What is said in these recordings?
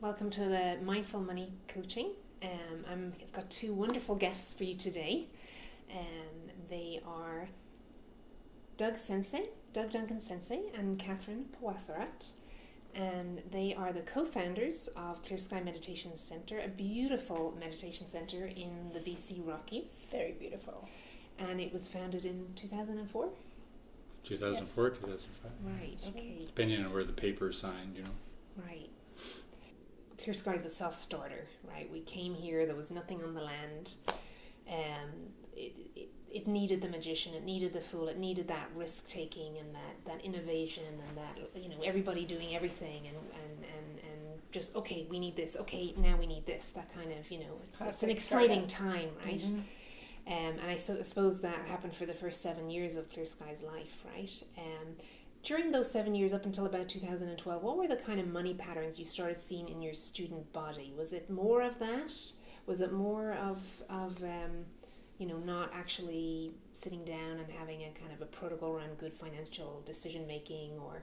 Welcome to the Mindful Money Coaching. I've got two wonderful guests for you today. They are Doug Duncan and Catherine Pawasarat. And they are the co-founders of Clear Sky Meditation Centre, a beautiful meditation centre in the BC Rockies. Very beautiful. And it was founded in 2004? 2004, Yes. 2005. Right, okay. Depending on where the paper is signed, Right. Clear Sky is a self-starter, right? We came here, there was nothing on the land. It needed the magician, it needed the fool, it needed that risk-taking and that innovation and that, everybody doing everything and just, okay, we need this, okay, now we need this, that kind of, it's an exciting time, right? Mm-hmm. And I suppose that happened for the first 7 years of Clear Sky's life, right? During those 7 years, up until about 2012, what were the kind of money patterns you started seeing in your student body? Was it more of that? Was it more of not actually sitting down and having a kind of a protocol around good financial decision making, or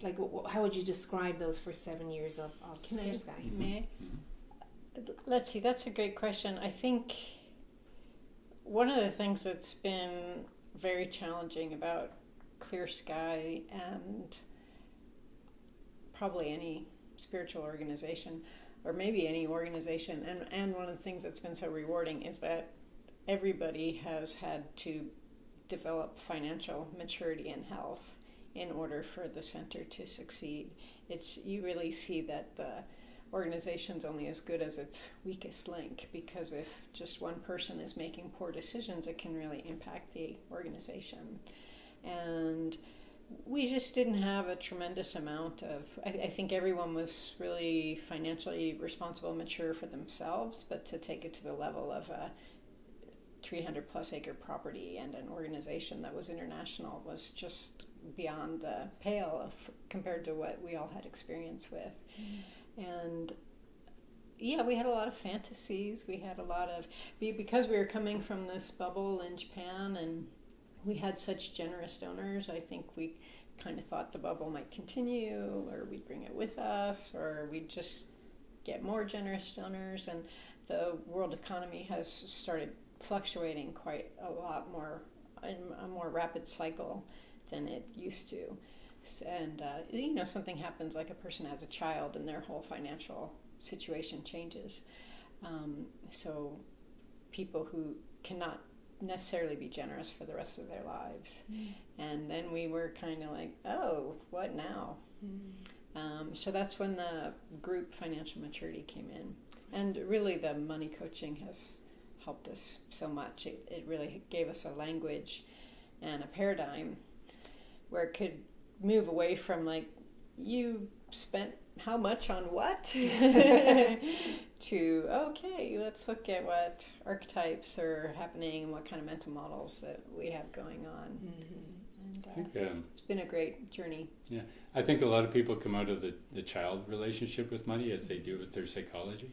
like how would you describe those first 7 years of Clear Sky? May I? Let's see, that's a great question. I think one of the things that's been very challenging about Clear Sky and probably any spiritual organization, or maybe any organization, and one of the things that's been so rewarding is that everybody has had to develop financial maturity and health in order for the center to succeed. You really see that the organization's only as good as its weakest link, because if just one person is making poor decisions, it can really impact the organization. And we just didn't have a tremendous amount of, I think everyone was really financially responsible, mature for themselves, but to take it to the level of a 300 plus acre property and an organization that was international was just beyond the pale compared to what we all had experience with. And yeah, we had a lot of fantasies. We had a lot of, because we were coming from this bubble in Japan and we had such generous donors, I think we kind of thought the bubble might continue, or we'd bring it with us, or we'd just get more generous donors. And the world economy has started fluctuating quite a lot more, in a more rapid cycle than it used to. And, something happens, like a person has a child and their whole financial situation changes. So people who cannot necessarily be generous for the rest of their lives. And then we were kind of like, oh, what now? So that's when the group financial maturity came in. And really the money coaching has helped us so much. It really gave us a language and a paradigm where it could move away from like, you spent how much on what to, okay, let's look at what archetypes are happening and what kind of mental models that we have going on. And it's been a great journey. Yeah, I think a lot of people come out of the child relationship with money as they do with their psychology.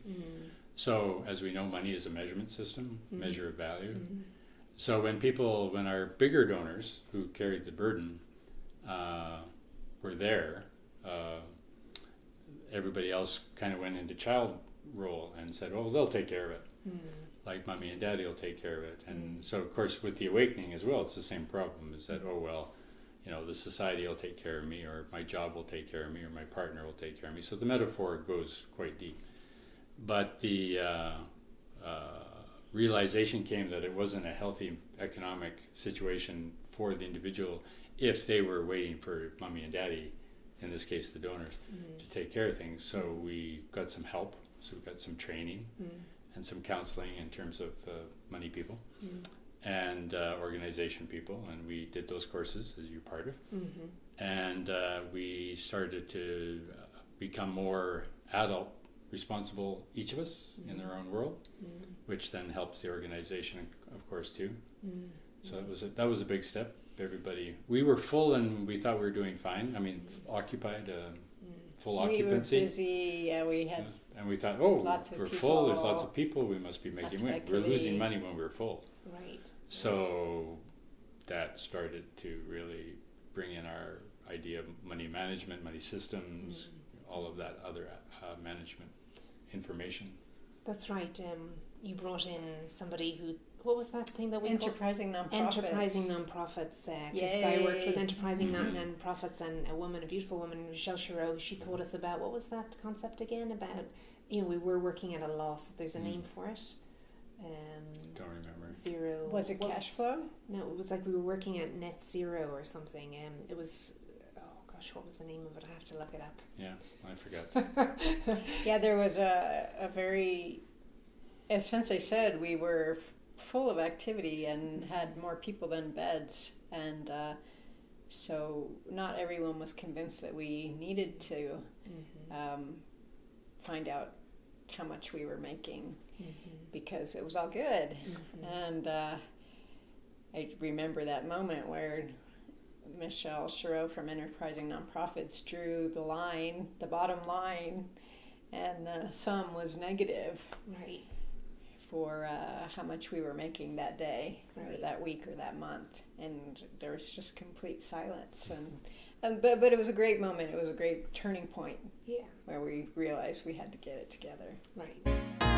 So as we know, money is a measurement system, measure of value. So when our bigger donors who carried the burden were there, everybody else kind of went into child role and said, oh, they'll take care of it. Like mommy and daddy will take care of it. And so, of course, with the awakening as well, it's the same problem, is that, oh, well, the society will take care of me, or my job will take care of me, or my partner will take care of me. So the metaphor goes quite deep. But the realization came that it wasn't a healthy economic situation for the individual if they were waiting for mommy and daddy, in this case the donors, to take care of things. So we got some help, so we got some training and some counseling in terms of money people and organization people, and we did those courses as you're part of. And we started to become more adult responsible, each of us, in their own world, which then helps the organization, of course, too. So that was a big step. Everybody, we were full and we thought we were doing fine. I mean, occupied, full occupancy. We were busy, yeah, we had and we thought, oh, we're full, there's lots of people, we must be making money. We're losing money when we're full. Right. So that started to really bring in our idea of money management, money systems, all of that other management information. That's right. You brought in somebody who, what was that thing that we Enterprising called? nonprofits. Enterprising nonprofits. Chris Yay. Guy worked with enterprising nonprofits, and a woman, a beautiful woman, Michelle Chiro, she taught us about, what was that concept again? About, we were working at a loss. There's a name for it. Don't remember. Zero. Was it cash flow? No, it was like we were working at net zero or something. It was, oh gosh, what was the name of it? I have to look it up. Yeah, I forgot. Yeah, there was a very, as Sensei said, we were full of activity and had more people than beds, and so not everyone was convinced that we needed to find out how much we were making because it was all good. And I remember that moment where Michelle Chiro from Enterprising Nonprofits drew the line, the bottom line, and the sum was negative. Right. For how much we were making that day, or Right. that week, or that month, and there was just complete silence. But it was a great moment. It was a great turning point Yeah. where we realized we had to get it together. Right.